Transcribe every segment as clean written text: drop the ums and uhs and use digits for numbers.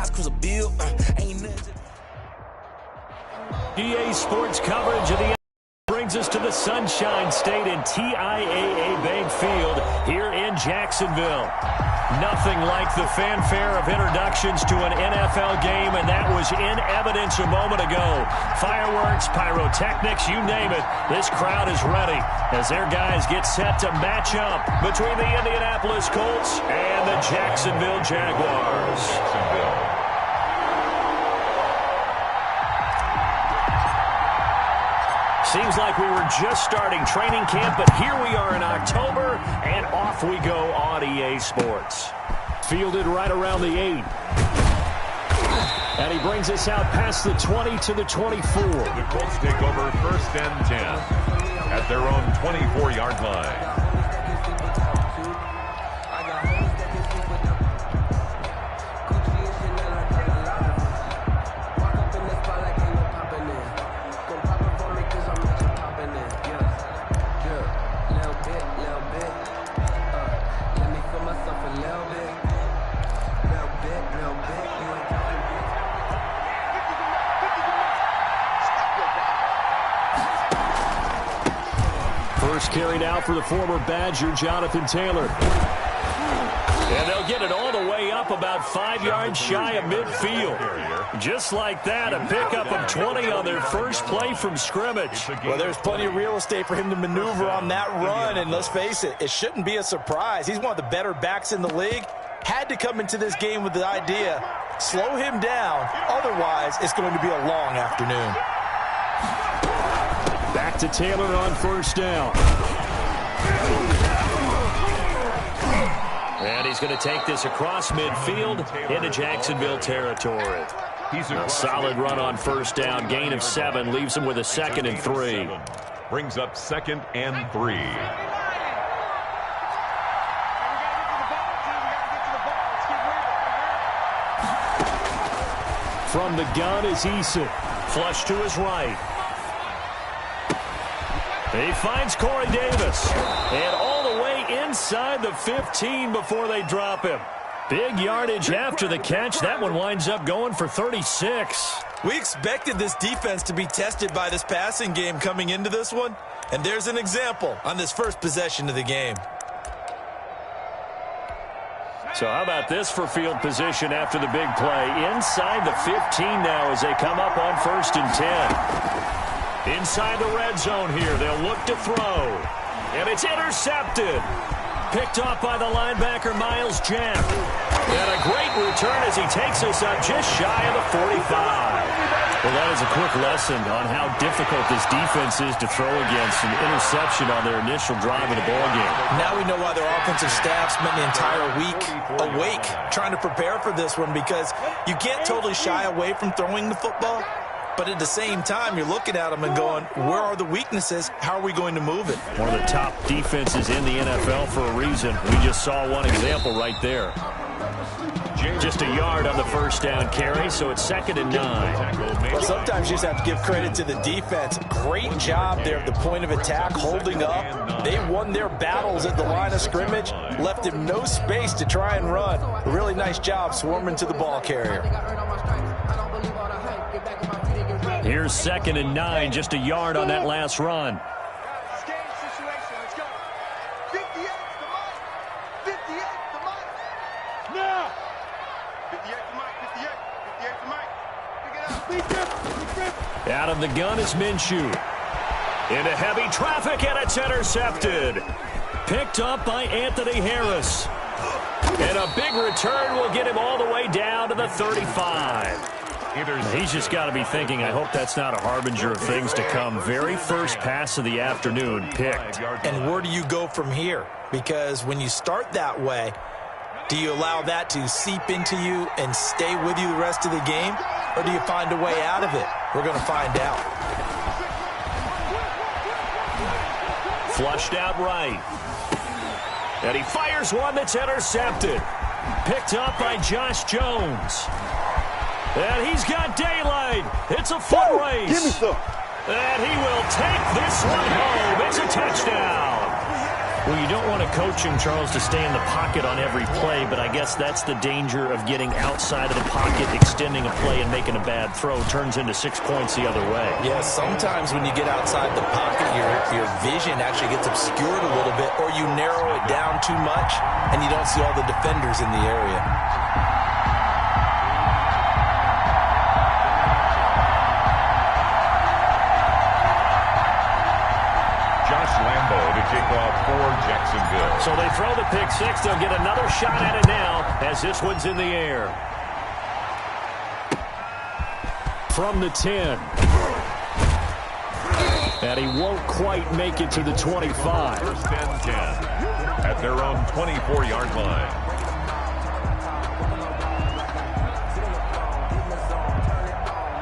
house, cause a bill. Ain't nothing. EA Sports coverage of the brings us to the Sunshine State and TIAA Bank Field here in Jacksonville. Nothing like the fanfare of introductions to an NFL game, and that was in evidence a moment ago. Fireworks, pyrotechnics, you name it. This crowd is ready as their guys get set to match up between the Indianapolis Colts and the Jacksonville Jaguars. Seems like we were just starting training camp, but here we are in October, and off we go on EA Sports. Fielded right around the 8. And he brings us out past the 20 to the 24. The Colts take over 1st and 10 at their own 24-yard line. First carried out for the former Badger, Jonathan Taylor. And they'll get it all the way up about 5 yards shy of midfield. Just like that, a pickup of 20 on their first play from scrimmage. Well, there's plenty of real estate for him to maneuver on that run, and let's face it, it shouldn't be a surprise. He's one of the better backs in the league. Had to come into this game with the idea, slow him down, otherwise it's going to be a long afternoon. Back to Taylor on first down. And he's going to take this across midfield into Jacksonville territory. A solid run on first down. Gain of 7 leaves him with a 2nd and 3. Brings up 2nd and 3. From the gun is Eason. Flush to his right. He finds Corey Davis. And all the way inside the 15 before they drop him. Big yardage after the catch. That one winds up going for 36. We expected this defense to be tested by this passing game coming into this one. And there's an example on this first possession of the game. So how about this for field position after the big play? Inside the 15 now as they come up on 1st and 10. Inside the red zone here, they'll look to throw. And it's intercepted. Picked off by the linebacker, Miles Jack. And a great return as he takes us up just shy of the 45. Well, that is a quick lesson on how difficult this defense is to throw against. An interception on their initial drive of the ballgame. Now we know why their offensive staff spent the entire week awake trying to prepare for this one, because you can't totally shy away from throwing the football. But at the same time, you're looking at them and going, where are the weaknesses? How are we going to move it? One of the top defenses in the NFL for a reason. We just saw one example right there. Just a yard on the first down carry, so it's 2nd and 9. Well, sometimes you just have to give credit to the defense. Great job there at the point of attack, holding up. They won their battles at the line of scrimmage, left him no space to try and run. A really nice job swarming to the ball carrier. Here's 2nd and 9, just a yard on that last run. Out of the gun is Minshew. Into heavy traffic, and it's intercepted. Picked up by Anthony Harris. And a big return will get him all the way down to the 35. He's just got to be thinking, I hope that's not a harbinger of things to come. Very first pass of the afternoon picked. And where do you go from here? Because when you start that way, do you allow that to seep into you and stay with you the rest of the game? Or do you find a way out of it? We're going to find out. Flushed out right. And he fires one that's intercepted. Picked up by Josh Jones. And he's got daylight. It's a foot race. Give me some. And he will take this one home. It's a touchdown. Well, you don't want to coach him, Charles, to stay in the pocket on every play, but I guess that's the danger of getting outside of the pocket, extending a play, and making a bad throw. Turns into 6 points the other way. Yeah, sometimes when you get outside the pocket, your vision actually gets obscured a little bit, or you narrow it down too much, and you don't see all the defenders in the area. Kick off for Jacksonville. So they throw the pick six. They'll get another shot at it now as this one's in the air. From the 10. And he won't quite make it to the 25. First and 10 at their own 24-yard line.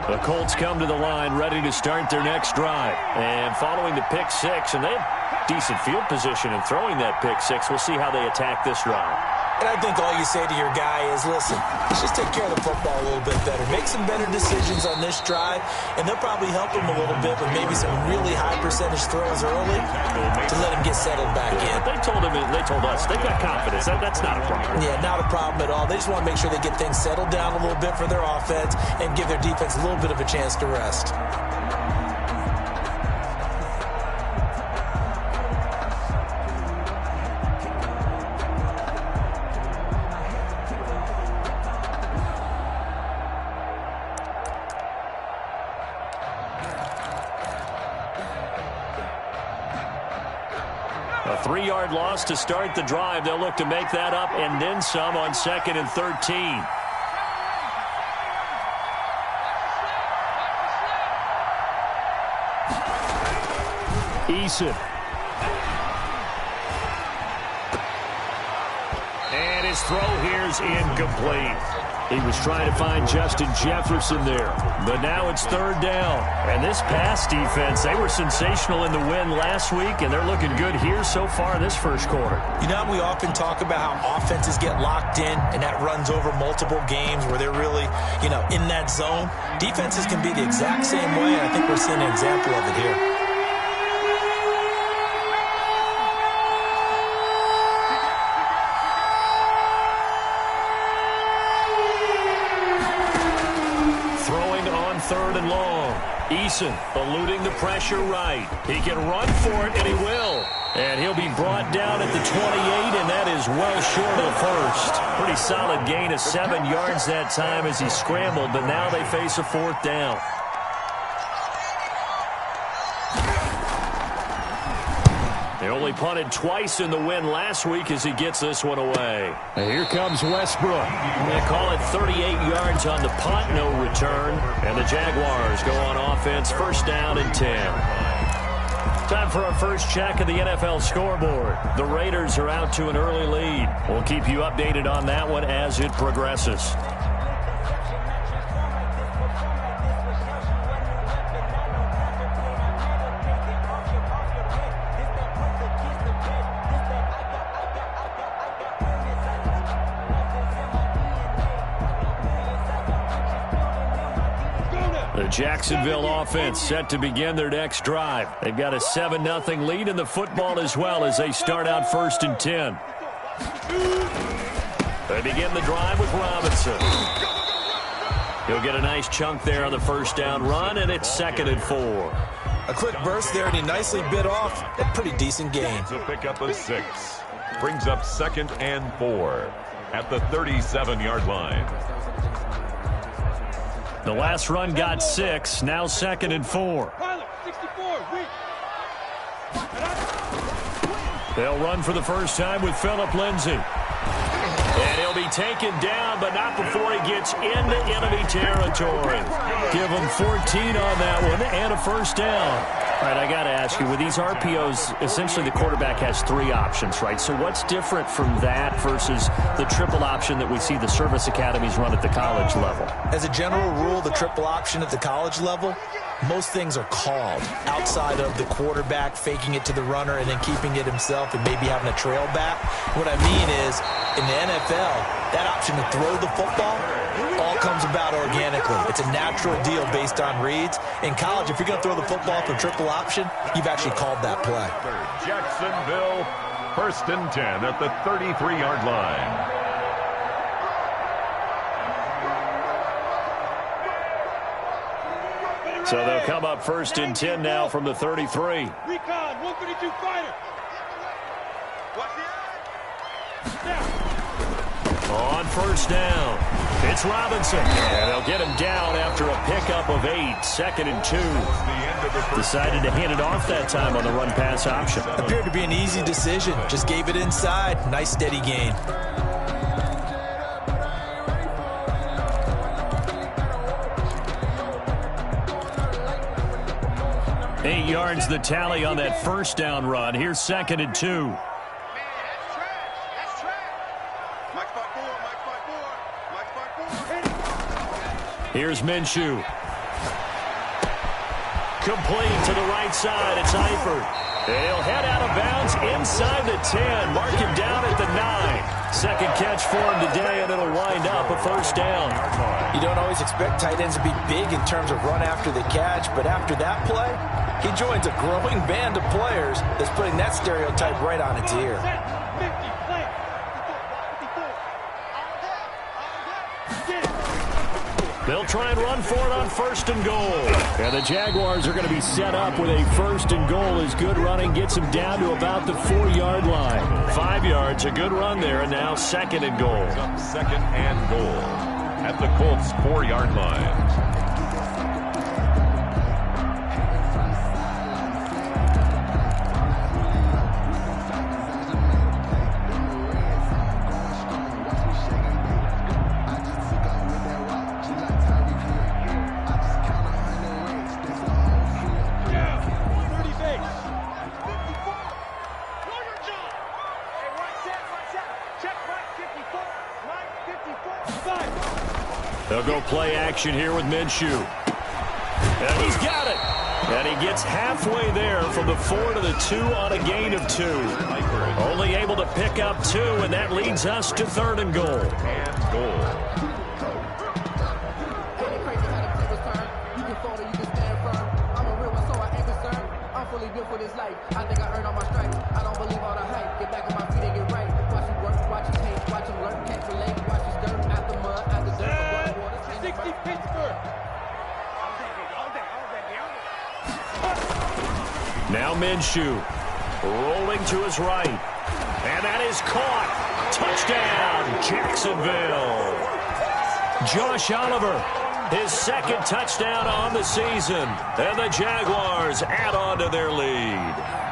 The Colts come to the line ready to start their next drive. And following the pick six, and they have decent field position in throwing that pick six. We'll see how they attack this drive. And I think all you say to your guy is, listen, let's just take care of the football a little bit better. Make some better decisions on this drive, and they'll probably help him a little bit with maybe some really high percentage throws early to let him get settled back in. They told us they've got confidence. That's not a problem. Yeah, not a problem at all. They just want to make sure they get things settled down a little bit for their offense and give their defense a little bit of a chance to rest. A 3-yard loss to start the drive. They'll look to make that up and then some on 2nd and 13. Eason. And his throw here's incomplete. He was trying to find Justin Jefferson there, but now it's 3rd down. And this pass defense, they were sensational in the win last week, and they're looking good here so far this first quarter. You know, we often talk about how offenses get locked in, and that runs over multiple games where they're really, in that zone. Defenses can be the exact same way, and I think we're seeing an example of it here. Third and long. Eason eluding the pressure right. He can run for it, and he will. And he'll be brought down at the 28, and that is well short of the first. Pretty solid gain of 7 yards that time as he scrambled, but now they face a 4th down. They only punted twice in the win last week as he gets this one away. And here comes Westbrook. They call it 38 yards on the punt, no return. And the Jaguars go on offense, 1st down and 10. Time for our first check of the NFL scoreboard. The Raiders are out to an early lead. We'll keep you updated on that one as it progresses. The Jacksonville offense set to begin their next drive. They've got a 7-0 lead in the football as well as they start out 1st and 10. They begin the drive with Robinson. He'll get a nice chunk there on the 1st down run, and it's 2nd and 4. A quick burst there, and he nicely bit off a pretty decent gain. It's a pickup of 6. Brings up 2nd and 4 at the 37-yard line. The last run got 6, now 2nd and 4. They'll run for the first time with Phillip Lindsay. And he'll be taken down, but not before he gets into enemy territory. Give him 14 on that one and a 1st down. All right, I got to ask you, with these RPOs, essentially the quarterback has 3 options, right? So what's different from that versus the triple option that we see the service academies run at the college level? As a general rule, the triple option at the college level, most things are called outside of the quarterback faking it to the runner and then keeping it himself and maybe having a trail back. What I mean is, in the NFL, that option to throw the football all comes about organically. It's a natural deal based on reads. In college, if you're going to throw the football for triple option, you've actually called that play. Jacksonville First and 10 at the 33-yard line. So they'll come up first and 10 now from the 33. Recon, 132 fighter. On first down, it's Robinson. And they'll get him down after a pickup of 8. Second and 2. Decided to hand it off that time on the run-pass option. Appeared to be an easy decision. Just gave it inside. Nice steady gain. 8 yards the tally on that first down run. Here's second and 2. Here's Minshew. Complete to the right side. It's Eifert. He'll head out of bounds inside the 10. Mark him down at the 9. Second catch for him today, and it'll wind up a first down. You don't always expect tight ends to be big in terms of run after the catch, but after that play, he joins a growing band of players that's putting that stereotype right on its ear. They'll try and run for it on first and goal. And the Jaguars are going to be set up with a first and goal as good running gets them down to about the 4-yard line. 5 yards, a good run there, and now second and goal. Second and goal at the Colts' 4-yard line. They'll go play action here with Minshew. And he's got it. And he gets halfway there from the 4 to the 2 on a gain of 2. Only able to pick up 2, and that leads us to third and goal. And goal. Now Minshew rolling to his right. And that is caught. Touchdown, Jacksonville. Josh Oliver, his second touchdown on the season. And the Jaguars add on to their lead.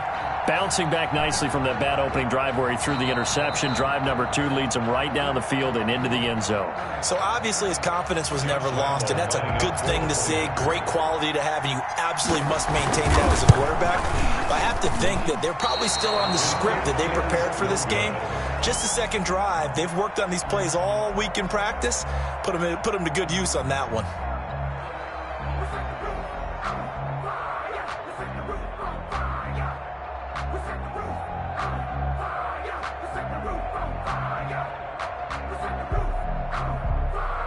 Bouncing back nicely from that bad opening drive where he threw the interception. Drive number 2 leads him right down the field and into the end zone. So obviously his confidence was never lost, and that's a good thing to see. Great quality to have, and you absolutely must maintain that as a quarterback. But I have to think that they're probably still on the script that they prepared for this game. Just the second drive. They've worked on these plays all week in practice. Put them to good use on that one.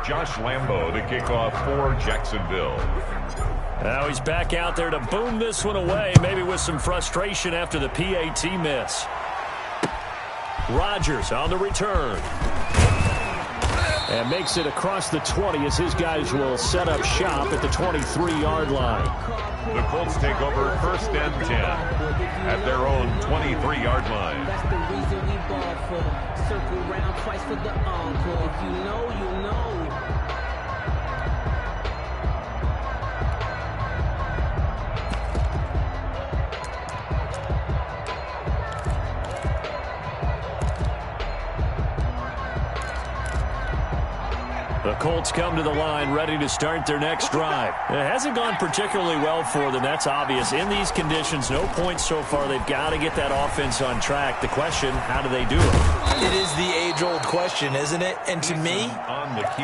Josh Lambo to kick off for Jacksonville. Now he's back out there to boom this one away, maybe with some frustration after the PAT miss. Rodgers on the return. And makes it across the 20 as his guys will set up shop at the 23-yard line. The Colts take over first and 10 at their own 23-yard line. That's the reason we ball for. Circle round twice for the encore. If you know, you know. The Colts come to the line ready to start their next drive. It hasn't gone particularly well for them. That's obvious. In these conditions, no points so far. They've got to get that offense on track. The question, how do they do it? It is the age-old question, isn't it? And to me,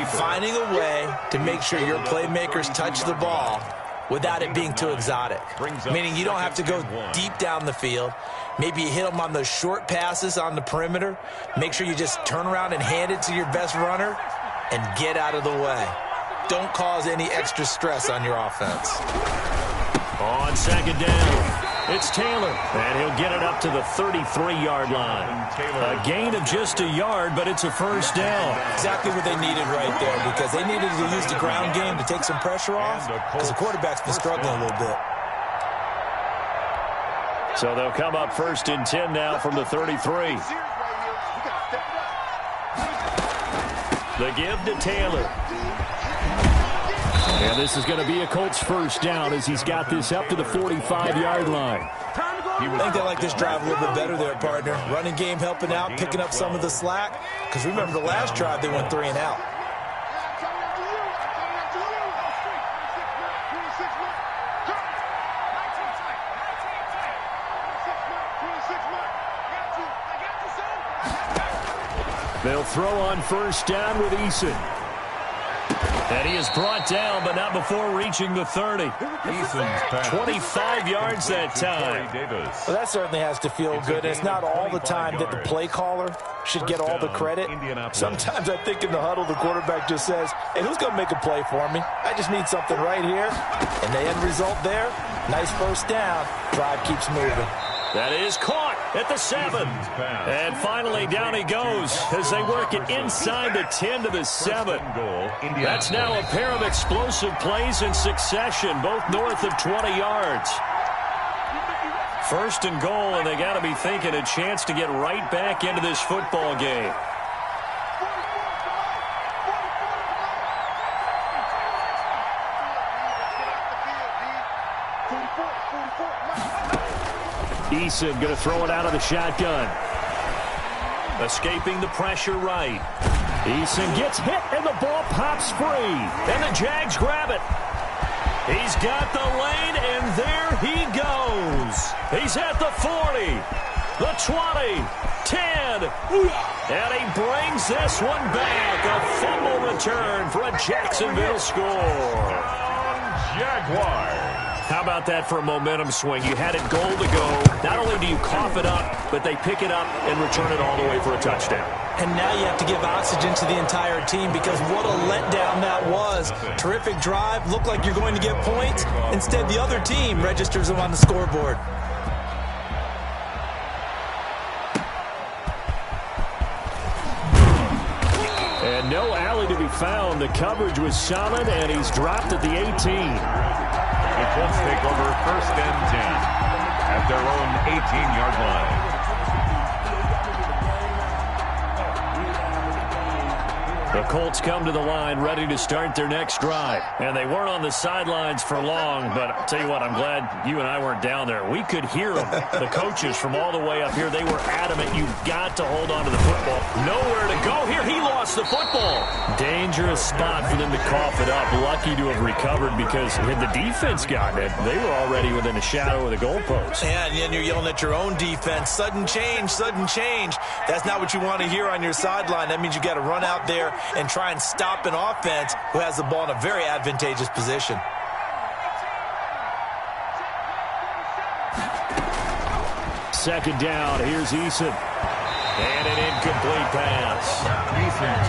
finding a way to make sure your playmakers touch the ball without it being too exotic. Meaning you don't have to go deep down the field. Maybe you hit them on those short passes on the perimeter. Make sure you just turn around and hand it to your best runner and get out of the way. Don't cause any extra stress on your offense. On second down, It's Taylor, and he'll get it up to the 33-yard line. A gain of just a yard, but it's a first down. Exactly what they needed right there, because they needed to use the ground game to take some pressure off, because the quarterback's been struggling a little bit. So they'll come up 1st and 10 now from the 33. The give to Taylor. And this is going to be a Colts first down as he's got this up to the 45-yard line. I think they like this drive a little bit better there, partner. Running game helping out, picking up some of the slack. Because remember the last drive, they went 3 and out. They'll throw on first down with Eason. And he is brought down, but not before reaching the 30. Eason's pass. 25 yards that time. Well, that certainly has to feel good. It's not all the time that the play caller should get all the credit. Sometimes I think in the huddle, the quarterback just says, hey, who's going to make a play for me? I just need something right here. And the end result there, nice first down. Drive keeps moving. That is caught at the 7. And finally down he goes as they work it inside the 10 to the 7. That's now a pair of explosive plays in succession, both north of 20 yards. 1st and goal, and they got to be thinking a chance to get right back into this football game. Eason going to throw it out of the shotgun. Escaping the pressure right. Eason gets hit and the ball pops free. And the Jags grab it. He's got the lane and there he goes. He's at the 40, the 20, 10. And he brings this one back. A fumble return for a Jacksonville score. Jaguars. How about that for a momentum swing? You had it goal to go. Not only do you cough it up, but they pick it up and return it all the way for a touchdown. And now you have to give oxygen to the entire team because what a letdown that was. Terrific drive. Looked like you're going to get points. Instead, the other team registers them on the scoreboard. And no alley to be found. The coverage was solid, and he's dropped at the 18. The Colts take over 1st and 10 at their own 18-yard line. The Colts come to the line ready to start their next drive. And they weren't on the sidelines for long, but I'll tell you what, I'm glad you and I weren't down there. We could hear them. The coaches from all the way up here, they were adamant. You've got to hold on to the football. Nowhere to go here. He lost the football. Dangerous spot for them to cough it up. Lucky to have recovered because had the defense gotten it, they were already within a shadow of the goalpost. Yeah, and you're yelling at your own defense. Sudden change, sudden change. That's not what you want to hear on your sideline. That means you got to run out there and try and stop an offense who has the ball in a very advantageous position. Second down, here's Eason. And an incomplete pass.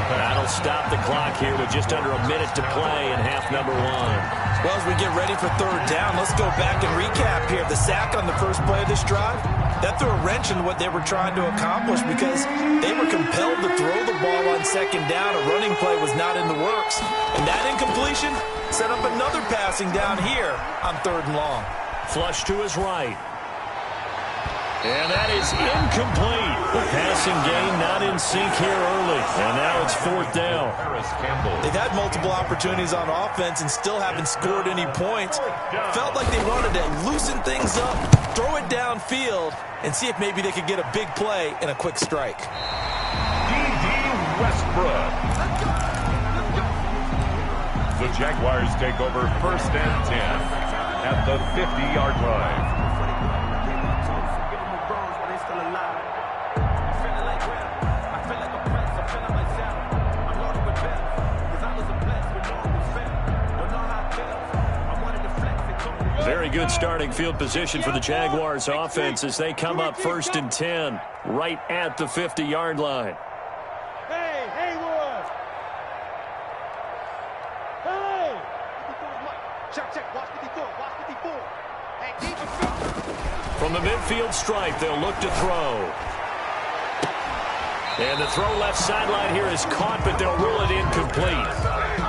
That'll stop the clock here with just under a minute to play in half number 1. Well, as we get ready for 3rd down, let's go back and recap here. The sack on the first play of this drive, that threw a wrench in what they were trying to accomplish because they were compelled to throw the ball on 2nd down. A running play was not in the works. And that incompletion set up another passing down here on 3rd and long. Flush to his right. And that is incomplete. The passing game not in sync here early. And now it's 4th down. They've had multiple opportunities on offense and still haven't scored any points. Felt like they wanted to loosen things up, throw it downfield, and see if maybe they could get a big play and a quick strike. D.D. Westbrook. The Jaguars take over 1st and 10 at the 50-yard line. Very good starting field position for the Jaguars offense as they come up 1st and 10 right at the 50-yard line. Hey, Haywood! Hey! Check, watch 54, watch 54. From the midfield stripe, they'll look to throw. And the throw left sideline here is caught, but they'll rule it incomplete.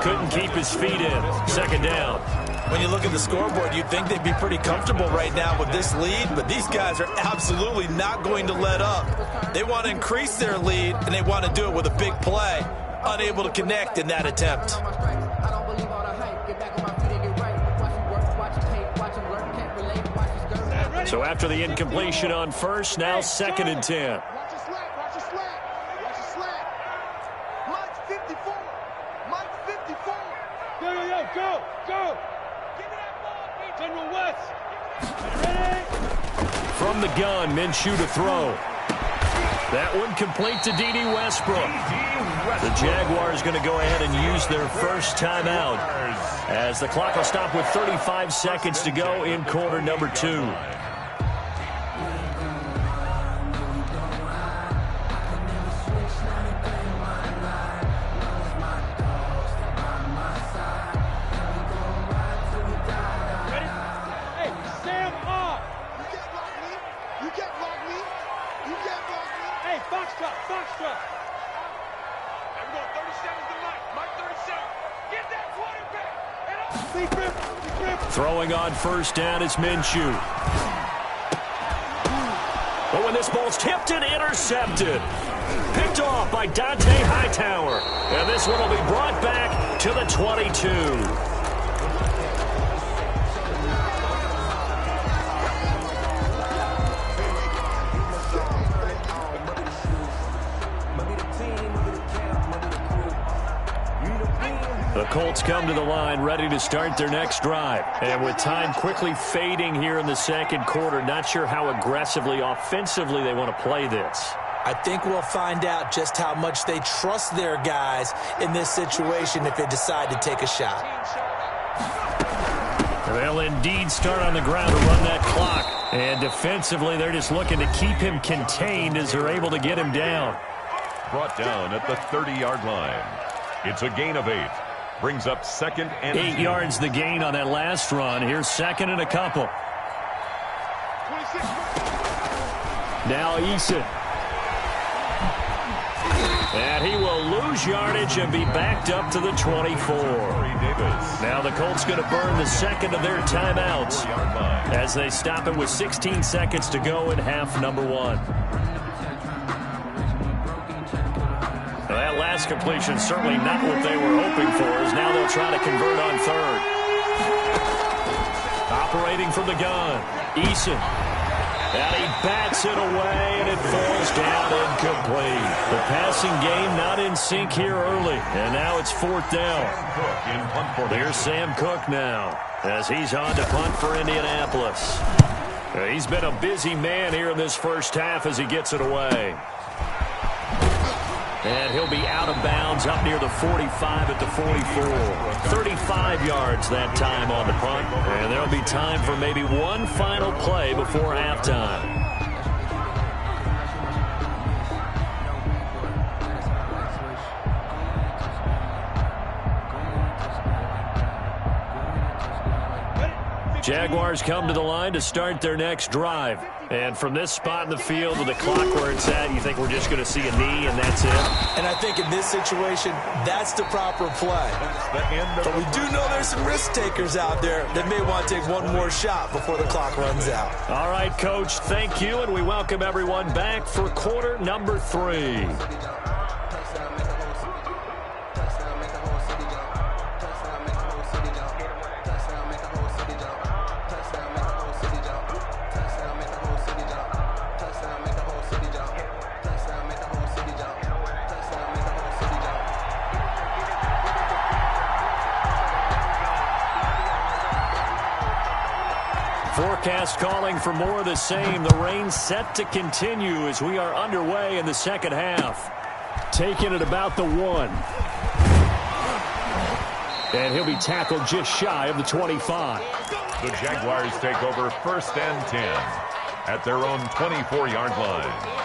Couldn't keep his feet in. Second down. When you look at the scoreboard, you'd think they'd be pretty comfortable right now with this lead, but these guys are absolutely not going to let up. They want to increase their lead, and they want to do it with a big play. Unable to connect in that attempt. So after the incompletion on first, now 2nd and 10. From the gun, Minshew to throw. That one complete to D.D. Westbrook. The Jaguars going to go ahead and use their first timeout as the clock will stop with 35 seconds to go in quarter number 2. Throwing on first down is Minshew. But when this ball's tipped and intercepted. Picked off by Dante Hightower. And this one will be brought back to the 22. The Colts come to the line ready to start their next drive. And with time quickly fading here in the second quarter, not sure how aggressively, offensively they want to play this. I think we'll find out just how much they trust their guys in this situation if they decide to take a shot. They'll indeed start on the ground to run that clock. And defensively, they're just looking to keep him contained as they're able to get him down. Brought down at the 30-yard line. It's a gain of 8. Brings up 2nd and 8 yards the gain on that last run. Here's 2nd and a couple. Now Eason. And he will lose yardage and be backed up to the 24. Now the Colts going to burn the second of their timeouts as they stop it with 16 seconds to go in half number 1. That last completion certainly not what they were hoping for, as now they'll try to convert on third. Operating from the gun, Eason. And he bats it away, and it falls down incomplete. The passing game not in sync here early, and now it's 4th down. Here's Sam Cook now, as he's on to punt for Indianapolis. He's been a busy man here in this first half as he gets it away. And he'll be out of bounds up near the 45 at the 44. 35 yards that time on the punt. And there'll be time for maybe one final play before halftime. Jaguars come to the line to start their next drive. And from this spot in the field with the clock where it's at, you think we're just going to see a knee and that's it? And I think in this situation, that's the proper play. But we do know there's some risk takers out there that may want to take one more shot before the clock runs out. All right, Coach, thank you, and we welcome everyone back for quarter number 3. Forecast calling for more of the same. The rain set to continue as we are underway in the second half. Taking it about the 1. And he'll be tackled just shy of the 25. The Jaguars take over 1st and 10 at their own 24-yard line.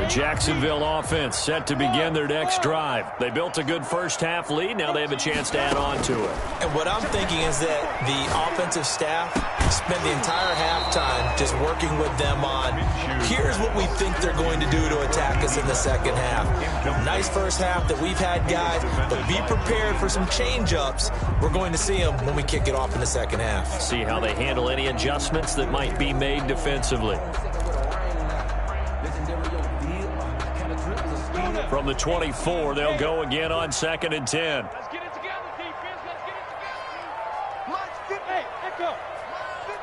Jacksonville offense set to begin their next drive. They built a good first-half lead. Now they have a chance to add on to it. And what I'm thinking is that the offensive staff spent the entire halftime just working with them on, here's what we think they're going to do to attack us in the second half. Nice first half that we've had, guys, but be prepared for some change-ups. We're going to see them when we kick it off in the second half. See how they handle any adjustments that might be made defensively. From the 24, they'll go again on 2nd and 10. Let's get it together, defense. Let's get it together. Hey, echo.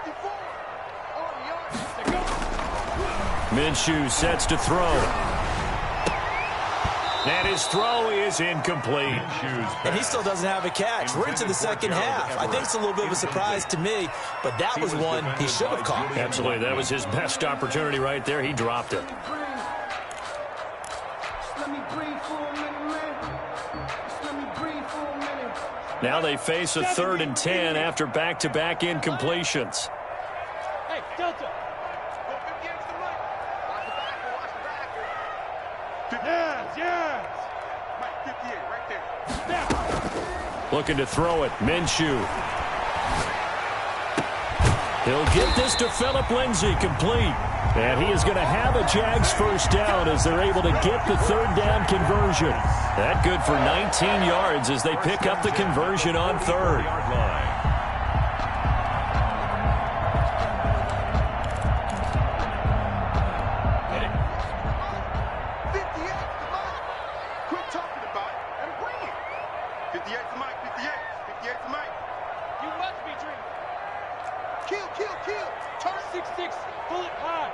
54 on the yard. Minshew sets to throw. And his throw is incomplete. And he still doesn't have a catch. We're into the second half. I think it's a little bit of a surprise to me, but that was one he should have caught. Absolutely. That was his best opportunity right there. He dropped it. Now they face a 3rd and 10 after back-to-back incompletions. Hey, Delta. Yes. Mike, 58, right there. Looking to throw it. Minshew. He'll get this to Phillip Lindsay, complete. And he is going to have a Jags first down as they're able to get the 3rd down conversion. That good for 19 yards as they pick up the conversion on 3rd. Kill. Turn 6-6. Pull it high.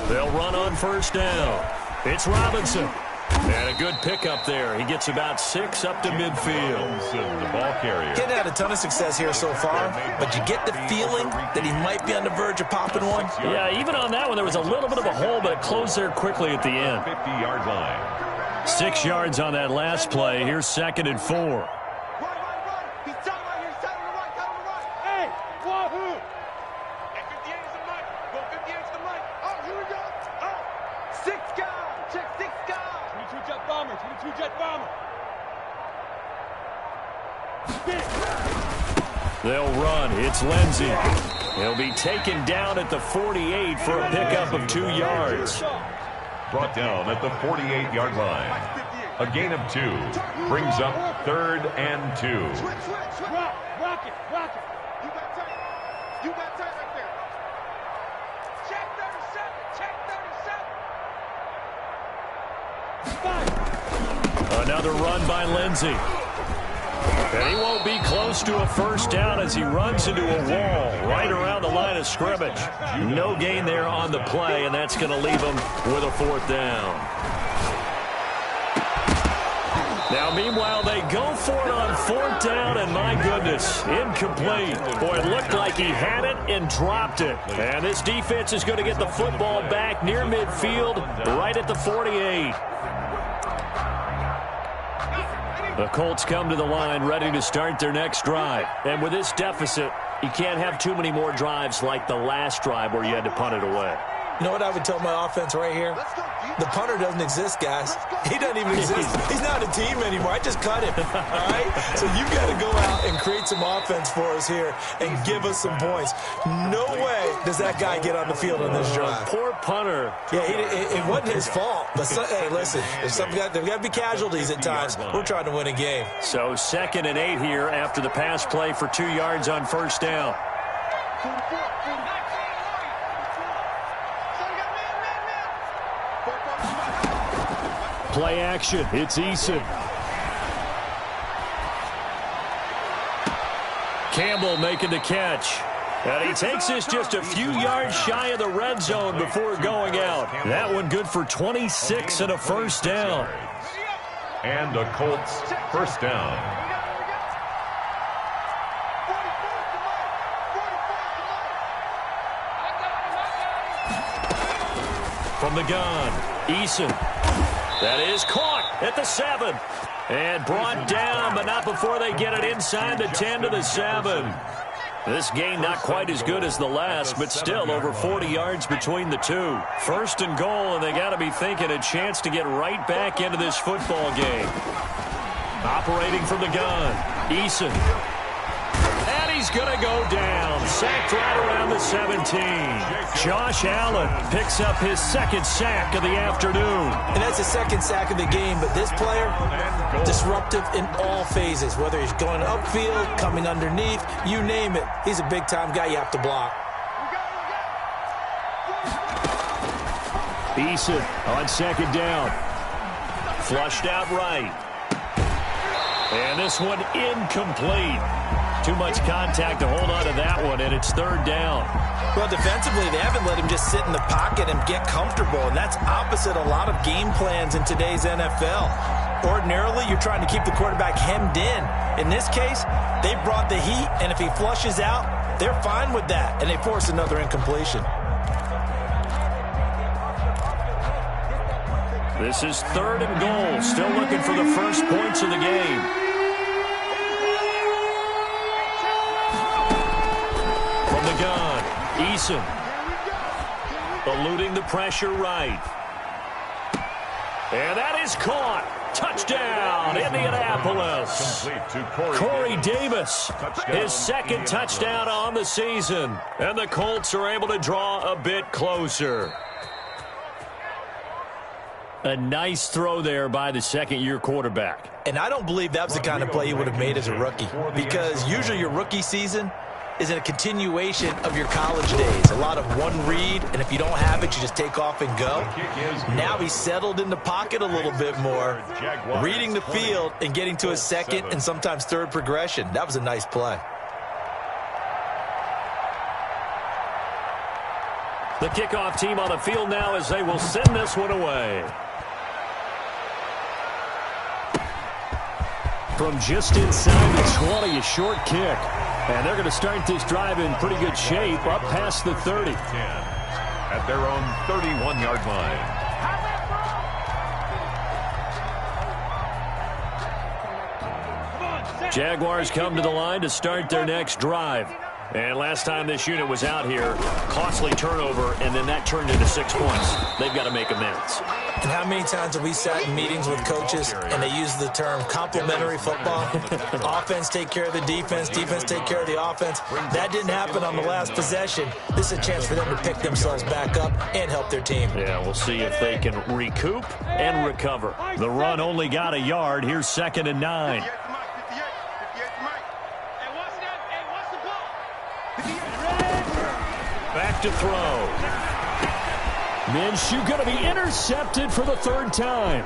They'll run on first down. It's Robinson. And a good pickup there. He gets about 6 up to midfield. The ball carrier. Getting had a ton of success here so far, but you get the feeling that he might be on the verge of popping one. Yeah, even on that one, there was a little bit of a hole, but it closed there quickly at the end. 50-yard line. 6 yards on that last play. Here's 2nd and 4. They'll run. It's Lindsay. He'll be taken down at the 48 for a pickup of 2 yards. Brought down at the 48-yard line. A gain of 2 brings up 3rd and 2. Rock it. You got tight right there. Check 37. Another run by Lindsay. And he won't be close to a first down as he runs into a wall right around the line of scrimmage. No gain there on the play, and that's going to leave him with a 4th down. Now, meanwhile, they go for it on 4th down, and my goodness, incomplete. Boy, it looked like he had it and dropped it. And this defense is going to get the football back near midfield, right at the 48. The Colts come to the line ready to start their next drive. And with this deficit, you can't have too many more drives like the last drive where you had to punt it away. You know what I would tell my offense right here? The punter doesn't exist, guys. He doesn't even exist. He's not a team anymore. I just cut him, all right? So you've got to go out and create some offense for us here and give us some points. No way does that guy get on the field on this drive. Poor punter. Yeah, it wasn't his fault. But, hey, listen, there's got to be casualties at times. We're trying to win a game. So 2nd and 8 here after the pass play for 2 yards on first down. Play action. It's Eason. Campbell making the catch. And he takes this just a few yards shy of the red zone before going out. That one good for 26 and a first down. And a Colts first down. From the gun, Eason. That is caught at the 7. And brought down, but not before they get it inside the 10 to the 7. This gain not quite as good as the last, but still over 40 yards between the two. First and goal, and they got to be thinking a chance to get right back into this football game. Operating from the gun, Eason. And he's going to go down. Sacked right around the 17. Josh Allen picks up his second sack of the afternoon. And that's the second sack of the game, but this player, disruptive in all phases, whether he's going upfield, coming underneath, you name it. He's a big-time guy you have to block. Eason on second down. Flushed out right. And this one incomplete. Too much contact to hold on to that one, and it's third down. Well, defensively, they haven't let him just sit in the pocket and get comfortable, and that's opposite a lot of game plans in today's NFL. Ordinarily, you're trying to keep the quarterback hemmed in. In this case, they brought the heat, and if he flushes out, they're fine with that, and they force another incompletion. This is third and goal. Still looking for the first points of the game. From the gun, Eason. Eluding the pressure right. And that is caught. Touchdown, Indianapolis. Corey Davis, his second touchdown on the season. And the Colts are able to draw a bit closer. A nice throw there by the second-year quarterback. And I don't believe that was the kind of play you would have made as a rookie, because usually your rookie season is a continuation of your college days. A lot of one read, and if you don't have it, you just take off and go. Now he's settled in the pocket a little bit more, reading the field and getting to his second and sometimes third progression. That was a nice play. The kickoff team on the field now as they will send this one away. From just inside the 20, a short kick. And they're going to start this drive in pretty good shape, up past the 30. At their own 31-yard line. Jaguars come to the line to start their next drive. And last time this unit was out here, costly turnover, and then that turned into 6 points. They've got to make amends. And how many times have we sat in meetings with coaches and they use the term complementary football? Offense take care of the defense, defense take care of the offense. That didn't happen on the last possession. This is a chance for them to pick themselves back up and help their team. Yeah, we'll see if they can recoup and recover. The run only got a yard. Here's 2nd and 9. Back to throw. Minshew going to be intercepted for the third time.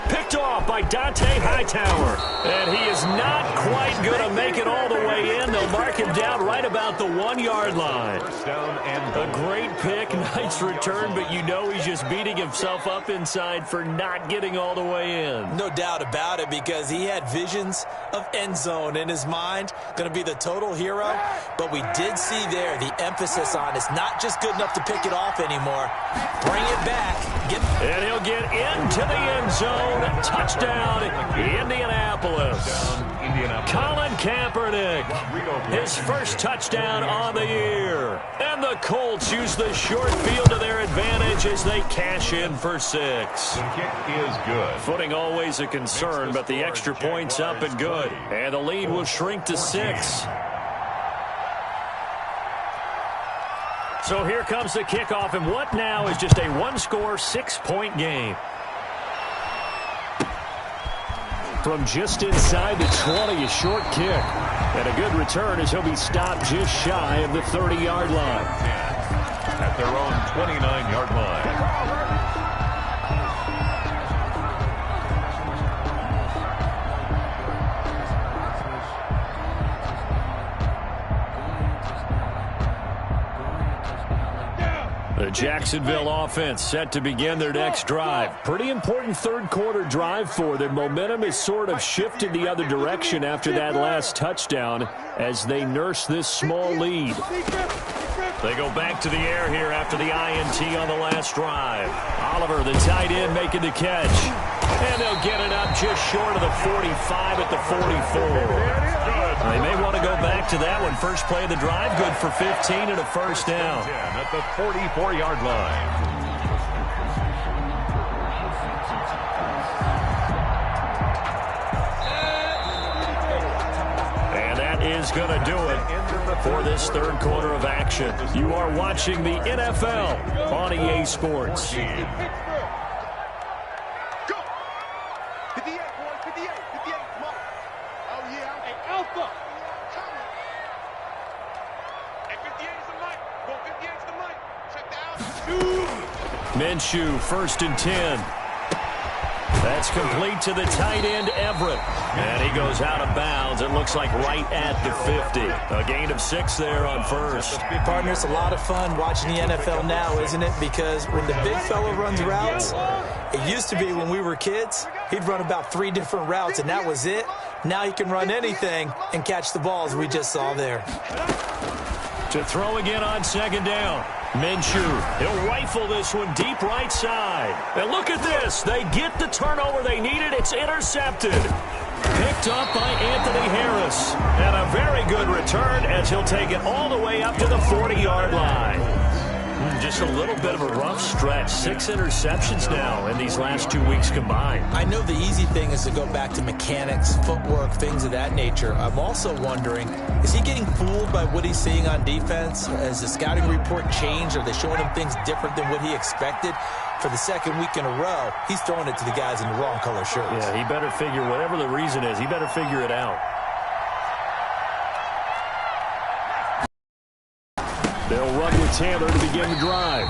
Picked off by Dante Hightower. And he is not quite going to make it all the way in. They'll mark him down right about the 1-yard line. A great pick, nice return, but you know he's just beating himself up inside for not getting all the way in. No doubt about it, because he had visions of end zone in his mind. Going to be the total hero. But we did see there the emphasis on it's not just good enough to pick it off anymore. Bring it back. And he'll get into the end zone. Touchdown, Indianapolis. Colin Kaepernick, his first touchdown on the year. And the Colts use the short field to their advantage as they cash in for 6. The kick is good. Footing always a concern, but the extra point's up and good. And the lead will shrink to 6. So here comes the kickoff, and what now is just a one-score, 6-point game. From just inside the 20, a short kick. And a good return as he'll be stopped just shy of the 30-yard line. At their own 29-yard line. The Jacksonville offense set to begin their next drive. Pretty important third-quarter drive for them. Momentum has sort of shifted the other direction after that last touchdown as they nurse this small lead. They go back to the air here after the INT on the last drive. Oliver, the tight end, making the catch. And they'll get it up just short of the 45 at the 44. They may want to go back to that one. First play of the drive, good for 15 and a first down. At the 44-yard line. Is going to do it for this third quarter of action. You are watching the NFL on EA Sports. Go. 58, boy. 58. 58. Come on. Oh, yeah. Hey, Alpha. Hey, 58 is the mic. Go, 58 is the mic. Check the out. Minshew, 1st and 10. That's complete to the tight end, Everett. And he goes out of bounds. It looks like right at the 50. A gain of 6 there on first. Partner, it's a lot of fun watching the NFL now, isn't it? Because when the big fella runs routes, it used to be when we were kids, he'd run about 3 different routes, and that was it. Now he can run anything and catch the balls we just saw there. To throw again on 2nd down. Minshew, he'll rifle this one deep right side. And look at this. They get the turnover they needed. It's intercepted. Picked up by Anthony Harris. And a very good return as he'll take it all the way up to the 40-yard line. Just a little bit of a rough stretch. 6 interceptions now in these last 2 weeks combined. I know the easy thing is to go back to mechanics, footwork, things of that nature. I'm also wondering, is he getting fooled by what he's seeing on defense? Has the scouting report changed? Are they showing him things different than what he expected? For the 2nd week in a row, he's throwing it to the guys in the wrong color shirts. Yeah, he better figure, whatever the reason is, he better figure it out. They'll run with Taylor to begin the drive.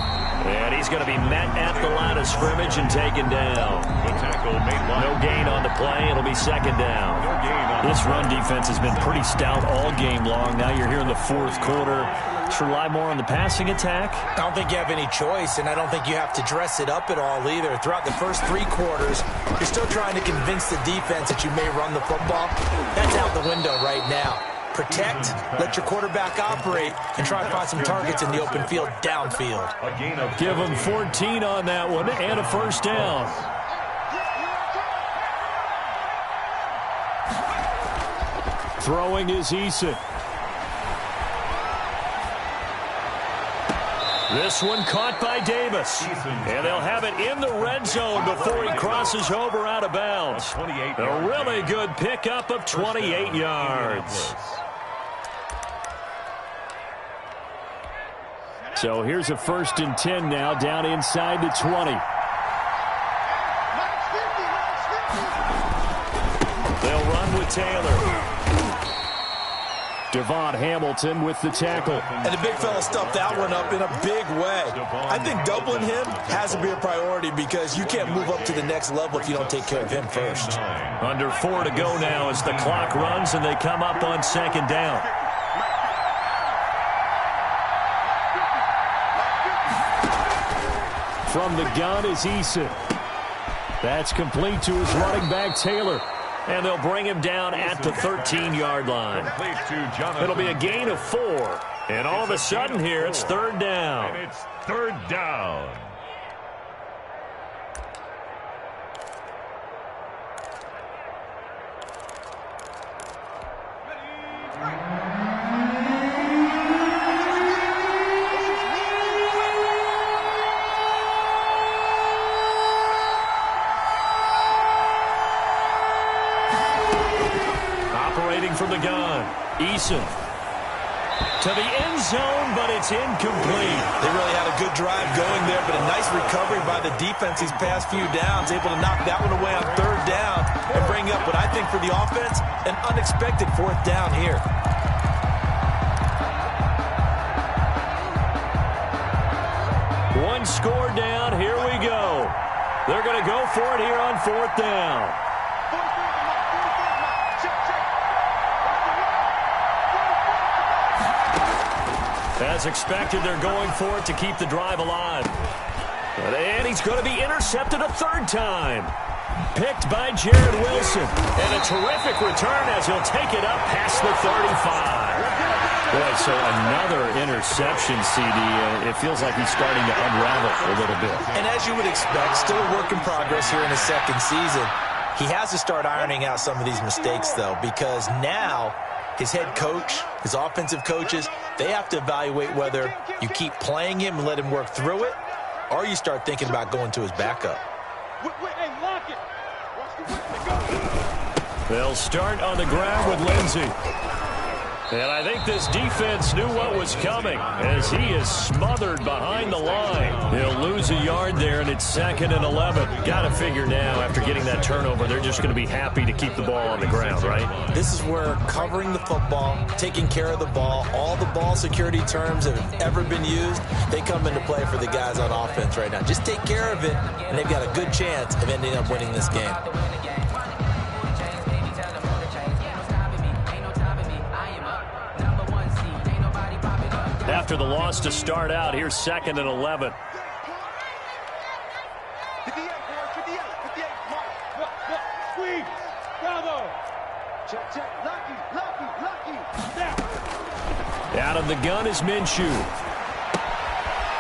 And he's going to be met at the line of scrimmage and taken down. The tackle made by no gain on the play. It'll be 2nd down. No gain on this run defense has been pretty stout all game long. Now you're here in the 4th quarter. Should rely more on the passing attack? I don't think you have any choice, and I don't think you have to dress it up at all either. Throughout the first 3 quarters, you're still trying to convince the defense that you may run the football. That's out the window right now. Protect, let your quarterback operate, and try to find some targets in the open field downfield. Give him 14 on that one and a first down. Throwing is Eason. This one caught by Davis. And they'll have it in the red zone before he crosses over out of bounds. A really good pickup of 28 yards. So here's a 1st and 10 now, down inside the 20. They'll run with Taylor. Devon Hamilton with the tackle. And the big fella stuffed that one up in a big way. I think doubling him has to be a priority because you can't move up to the next level if you don't take care of him first. Under 4 to go now as the clock runs and they come up on 2nd down. From the gun is Eason. That's complete to his running back, Taylor. And they'll bring him down at the 13-yard line. It'll be a gain of 4. And all of a sudden here, it's 3rd down. And it's 3rd down. From the gun, Eason to the end zone, but it's incomplete. They really had a good drive going there, but a nice recovery by the defense these past few downs, able to knock that one away on 3rd down and bring up what I think for the offense, an unexpected 4th down here. One score down, here we go. They're going to go for it here on 4th down. As expected, they're going for it to keep the drive alive. And he's going to be intercepted a 3rd time. Picked by Jared Wilson. And a terrific return as he'll take it up past the 35. Boy, so another interception, CD. It feels like he's starting to unravel a little bit. And as you would expect, still a work in progress here in his second season. He has to start ironing out some of these mistakes, though, because now his head coach, his offensive coaches, they have to evaluate whether you keep playing him and let him work through it, or you start thinking about going to his backup. Hey, lock it. They'll start on the ground with Lindsey. And I think this defense knew what was coming as he is smothered behind the line. He'll lose a yard there, and it's 2nd and 11. Got to figure now, after getting that turnover, they're just going to be happy to keep the ball on the ground, right? This is where covering the football, taking care of the ball, all the ball security terms that have ever been used, they come into play for the guys on offense right now. Just take care of it, and they've got a good chance of ending up winning this game. After the loss to start out, here's 2nd and 11. 58, 58, mark. Squeeze. Bravo. Check. Lucky. Snap. Out of the gun is Minshew.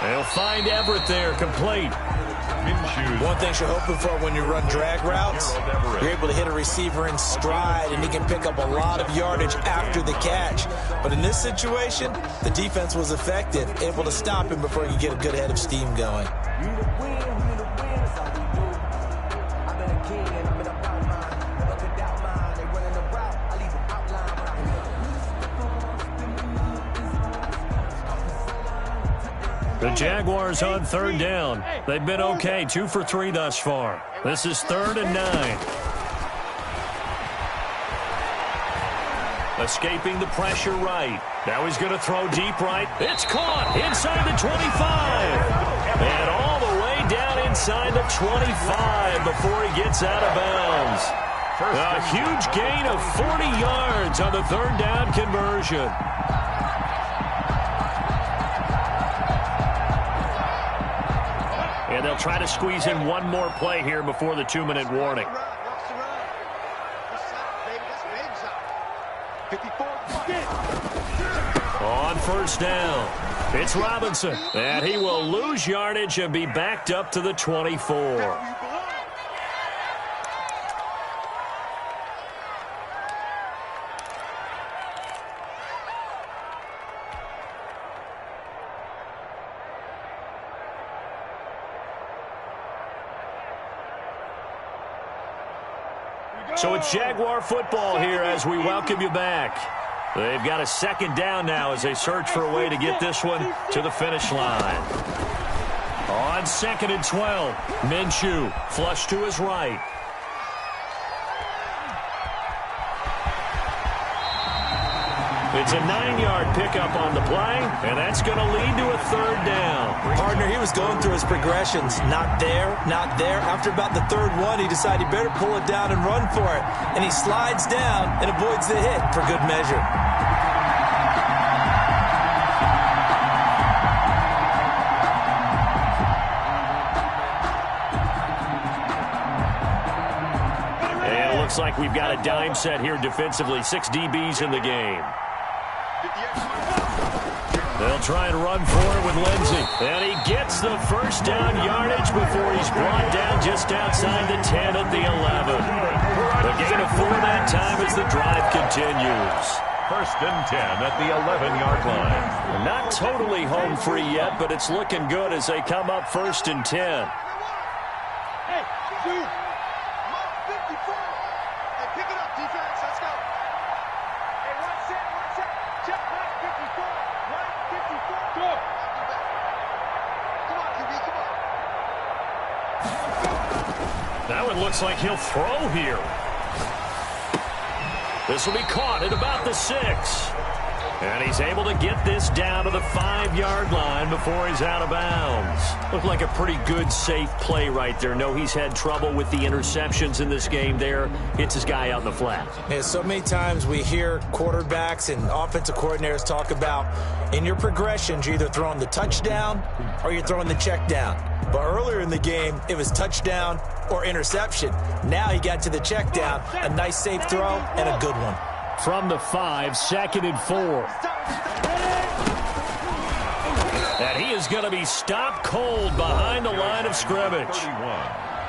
They'll find Everett there, complete. One thing you're hoping for when you run drag routes, you're able to hit a receiver in stride, and he can pick up a lot of yardage after the catch. But in this situation, the defense was effective, able to stop him before he could get a good head of steam going. The Jaguars on 3rd down. They've been okay, 2 for 3 thus far. This is 3rd and 9. Escaping the pressure right. Now he's going to throw deep right. It's caught inside the 25. And all the way down inside the 25 before he gets out of bounds. A huge gain of 40 yards on the 3rd down conversion. And they'll try to squeeze in one more play here before the 2-minute warning. On 1st down, it's Robinson. And he will lose yardage and be backed up to the 24. So it's Jaguar football here as we welcome you back. They've got a 2nd down now as they search for a way to get this one to the finish line. On 2nd and 12, Minshew flush to his right. It's a 9-yard pickup on the play, and that's going to lead to a 3rd down. Partner, he was going through his progressions. Not there. After about the 3rd one, he decided he better pull it down and run for it. And he slides down and avoids the hit for good measure. And it looks like we've got a dime set here defensively. 6 DBs in the game. They'll try and run for it with Lindsey. And he gets the 1st down yardage before he's brought down just outside the 10 at the 11. The gain of 4 that time as the drive continues. 1st and 10 at the 11-yard line. Not totally home free yet, but it's looking good as they come up 1st and 10. Hey, shoot. 54. Hey, pick it up, defense. Let's go. Hey, one set. Check right 54. Right 54. Go. Come on, QB, come on. That one looks like he'll throw here. This will be caught at about the 6. And he's able to get this down to the 5-yard line before he's out of bounds. Looked like a pretty good, safe play right there. No, he's had trouble with the interceptions in this game there. Hits his guy out in the flat. Yeah, so many times we hear quarterbacks and offensive coordinators talk about in your progressions, you're either throwing the touchdown or you're throwing the check down. But earlier in the game, it was touchdown or interception. Now he got to the check down, a nice safe throw and a good one. From the 5, 2nd and 4. And he is going to be stopped cold behind the line of scrimmage.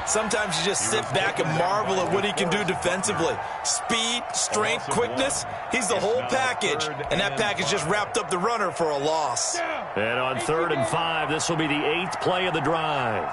Sometimes you just sit back and marvel at what he can do defensively. Speed, strength, quickness, he's the whole package. And that package just wrapped up the runner for a loss. And on 3rd and 5, this will be the 8th play of the drive.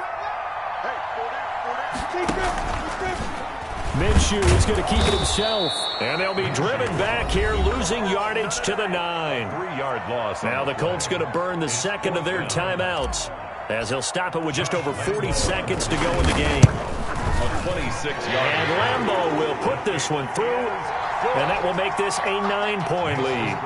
Minshew is going to keep it himself. And they'll be driven back here, losing yardage to the 9. 3-yard loss. Now the Colts going to burn the second of their timeouts, as they'll stop it with just over 40 seconds to go in the game. A 26-yard. And Lambeau will put this one through, and that will make this a 9-point lead.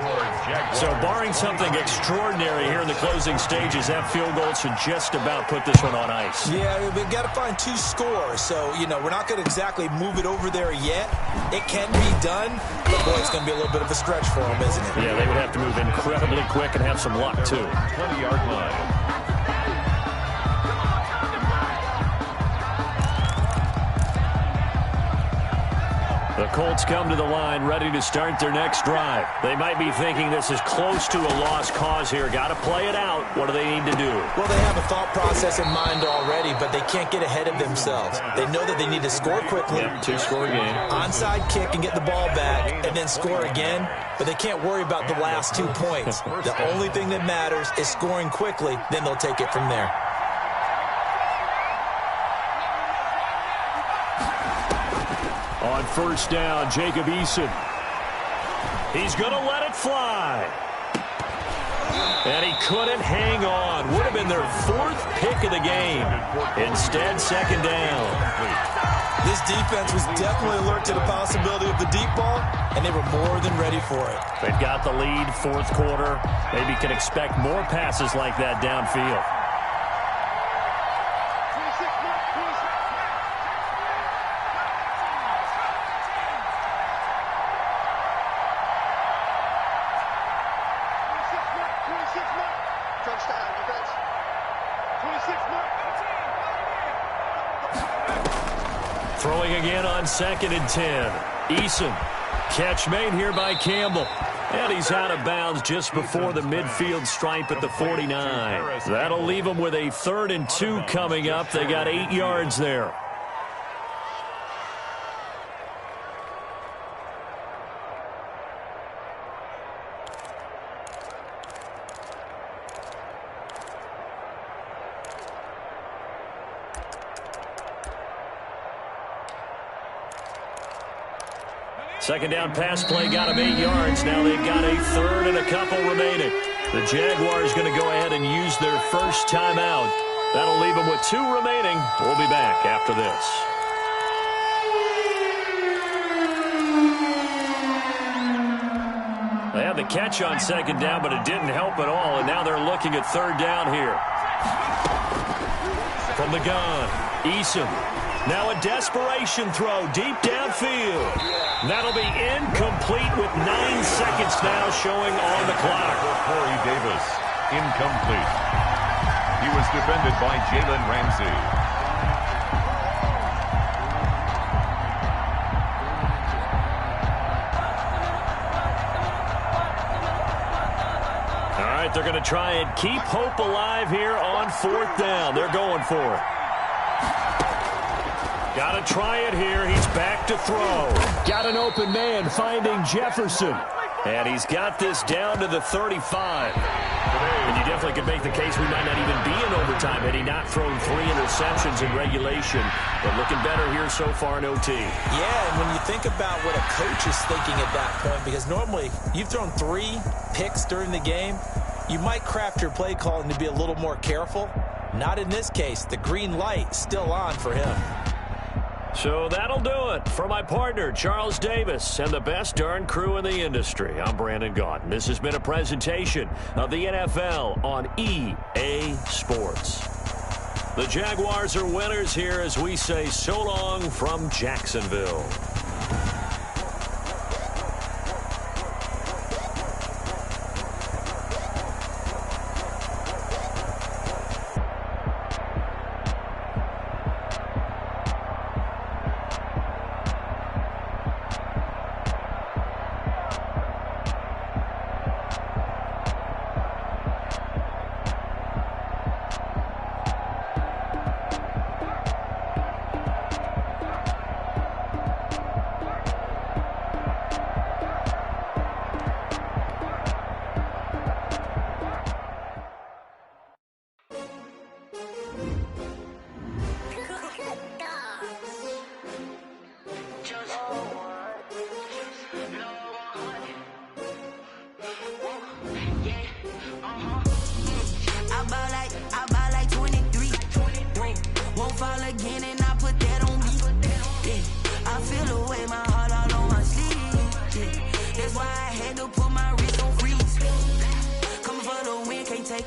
So barring something extraordinary here in the closing stages, that field goal should just about put this one on ice. Yeah, we've got to find 2 scores. So, you know, we're not going to exactly move it over there yet. It can be done, but boy, it's going to be a little bit of a stretch for them, isn't it? Yeah, they would have to move incredibly quick and have some luck, too. 20-yard line. The Colts come to the line ready to start their next drive. They might be thinking this is close to a lost cause here. Got to play it out. What do they need to do? Well, they have a thought process in mind already, but they can't get ahead of themselves. They know that they need to score quickly. Yep, 2-score game. Onside kick and get the ball back and then score again, but they can't worry about the last 2 points. The only thing that matters is scoring quickly, then they'll take it from there. On 1st down, Jacob Eason. He's going to let it fly. And he couldn't hang on. Would have been their 4th pick of the game. Instead, 2nd down. This defense was definitely alert to the possibility of the deep ball, and they were more than ready for it. They've got the lead, 4th quarter. Maybe can expect more passes like that downfield. Throwing again on 2nd and 10. Eason. Catch made here by Campbell. And he's out of bounds just before the midfield stripe at the 49. That'll leave him with a 3rd and 2 coming up. They got 8 yards there. Second down pass play got him 8 yards. Now they've got a 3rd and a couple remaining. The Jaguars going to go ahead and use their first timeout. That'll leave them with 2 remaining. We'll be back after this. They had the catch on 2nd down, but it didn't help at all. And now they're looking at 3rd down here. From the gun, Eason. Now a desperation throw deep downfield. That'll be incomplete with 9 seconds now showing on the clock. Corey Davis, incomplete. He was defended by Jalen Ramsey. All right, they're going to try and keep hope alive here on 4th down. They're going for it. Got to try it here. He's back to throw. Got an open man finding Jefferson. And he's got this down to the 35. And you definitely could make the case we might not even be in overtime had he not thrown 3 interceptions in regulation. But looking better here so far in OT. Yeah, and when you think about what a coach is thinking at that point, because normally you've thrown 3 picks during the game, you might craft your play calling to be a little more careful. Not in this case. The green light still on for him. So that'll do it for my partner, Charles Davis, and the best darn crew in the industry. I'm Brandon Gaudin. This has been a presentation of the NFL on EA Sports. The Jaguars are winners here as we say so long from Jacksonville.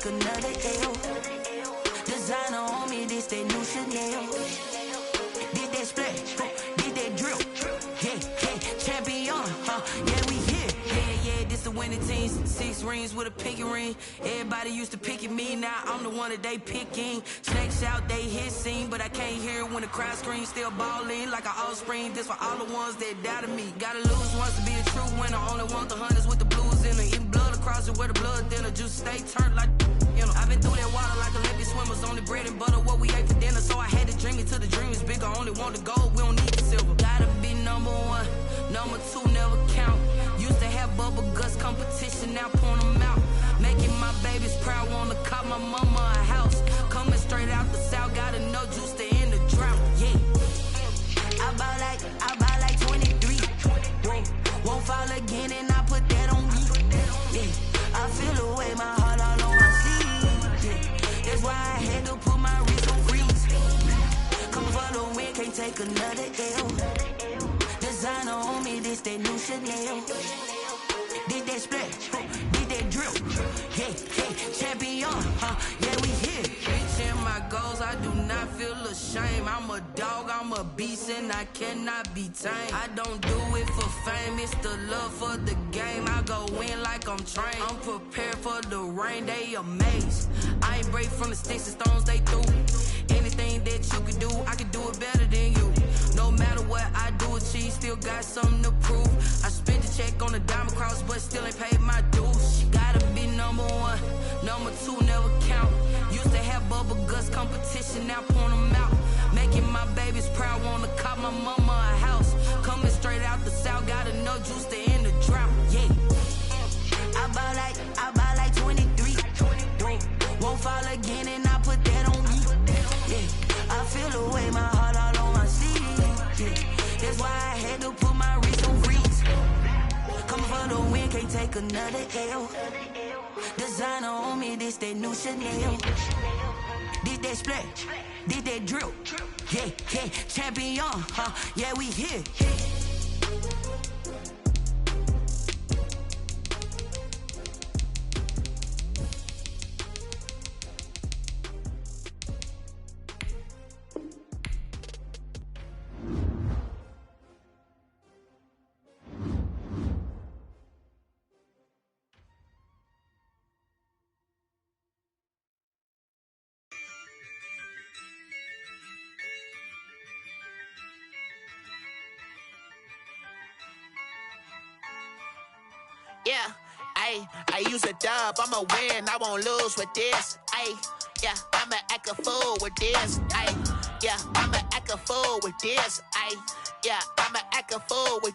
another L. Designer on me, this that new Chanel. Did that splash, did that drill. Yeah, champion, yeah, we here. Yeah, this the winning team. 6 rings with a pinky ring. Everybody used to pick at me, now I'm the one that they picking. Snakes out, they hit scene, but I can't hear it when the crowd screams. Still balling like an offspring. This for all the ones that doubted me. Gotta lose once to be a true winner. Only want the hunters with the blues in it. Eating blood across it where the blood thinner. Juice stay turned like, you know. I've been through that water like Olympic swimmers. Only bread and butter, what we ate for dinner. So I had to dream it till the dream is bigger. Only want the gold, we don't need the silver. Gotta be number 1, number 2 never count. Used to have bubble guts competition, now point them out. Making my babies proud, wanna cop my mama a house. Coming straight out the south, gotta know juice to end the drought. Yeah, I buy like 23. Won't fall again, and I put that on me. Yeah, I feel the way, my heart all on my sleeve. Yeah, that's why I had to put my wrist on freeze. Come for the win, can't take another L. Designer on me, this that new Chanel. Did that splash, did that drill. Yeah, champion, yeah, we here. Reaching my goals, I do not feel ashamed. I'm a dog, I'm a beast, and I cannot be tamed. I don't do it for fame, it's the love for the game. I go in like I'm trained. I'm prepared for the rain, they amazed. I ain't break from the sticks and stones they threw. Anything that you could do, I could do it better than you. No matter what I do, achieve, still got something to prove. I spent the check on the diamond cross, but still ain't paid my dues. Gotta be number 1, number 2 never count. Used to have bubble guts competition, now point them out. Making my babies proud, wanna cop my mama a house. Coming straight out the south, gotta know juice to end the drought. Yeah, I buy like 23. Won't fall again, and I put that on me. Yeah, I feel the way, my heart all on my sleeve. Yeah, that's why I had to put my wrist on freeze. Coming for the win, can't take another L. Designer on me, this that new Chanel. Did that splash, did that drill. Yeah, champion, yeah, we here. Yeah, I use a dub, I'ma win, I won't lose with this. Yeah, I'ma act a fool with this. Yeah, I'ma act a fool with this. Yeah, I'ma act a fool with